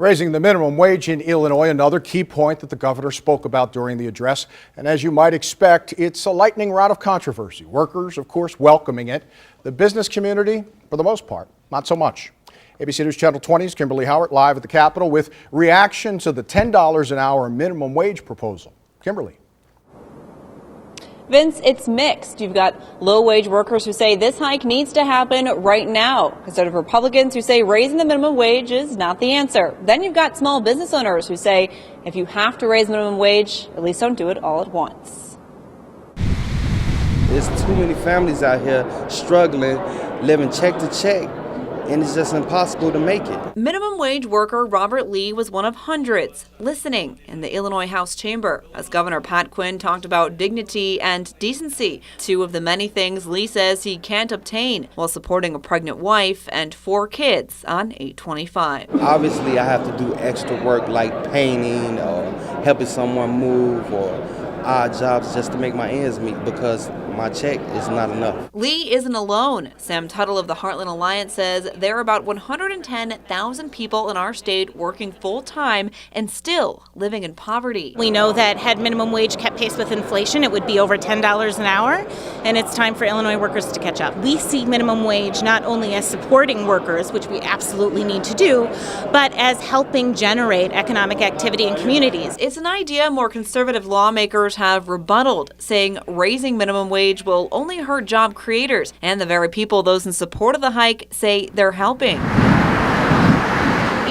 Raising the minimum wage in Illinois, another key point that the governor spoke about during the address. And as you might expect, it's a lightning rod of controversy. Workers, of course, welcoming it. The business community, for the most part, not so much. ABC News Channel 20's Kimberly Howard live at the Capitol with reaction to the $10 an hour minimum wage proposal. Kimberly. Vince, it's mixed. You've got low-wage workers who say this hike needs to happen right now. Conservative Republicans who say raising the minimum wage is not the answer. Then you've got small business owners who say if you have to raise minimum wage, at least don't do it all at once. There's too many families out here struggling, living check to check, and it's just impossible to make it. Minimum wage worker Robert Lee was one of hundreds listening in the Illinois House chamber as Governor Pat Quinn talked about dignity and decency, two of the many things Lee says he can't obtain while supporting a pregnant wife and 4 kids on 825. Obviously, I have to do extra work like painting or helping someone move or odd jobs just to make my ends meet because my check is not enough. Lee isn't alone. Sam Tuttle of the Heartland Alliance says there are about 110,000 people in our state working full-time and still living in poverty. We know that had minimum wage kept pace with inflation, it would be over $10 an hour, and it's time for Illinois workers to catch up. We see minimum wage not only as supporting workers, which we absolutely need to do, but as helping generate economic activity in communities. It's an idea more conservative lawmakers have rebutted, saying raising minimum wage will only hurt job creators, and the very people those in support of the hike say they're helping.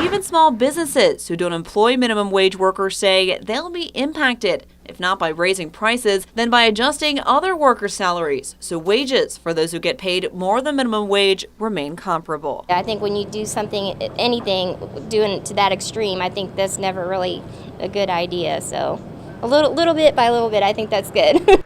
Even small businesses who don't employ minimum wage workers say they'll be impacted, if not by raising prices, then by adjusting other workers' salaries, so wages for those who get paid more than minimum wage remain comparable. I think when you do something, anything, doing it to that extreme, I think that's never really a good idea. So a little bit by little bit, I think that's good.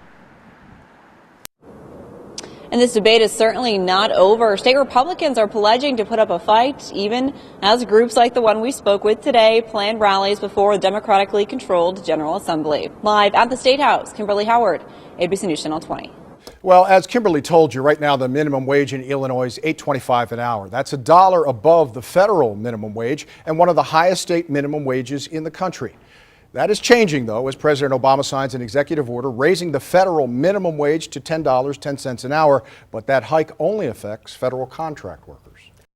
And this debate is certainly not over. State Republicans are pledging to put up a fight, even as groups like the one we spoke with today plan rallies before the democratically controlled General Assembly. Live at the State House, Kimberly Howard, ABC News Channel 20. Well, as Kimberly told you, right now the minimum wage in Illinois is $8.25 an hour. That's $1 above the federal minimum wage and one of the highest state minimum wages in the country. That is changing, though, as President Obama signs an executive order raising the federal minimum wage to $10.10 an hour, but that hike only affects federal contract workers.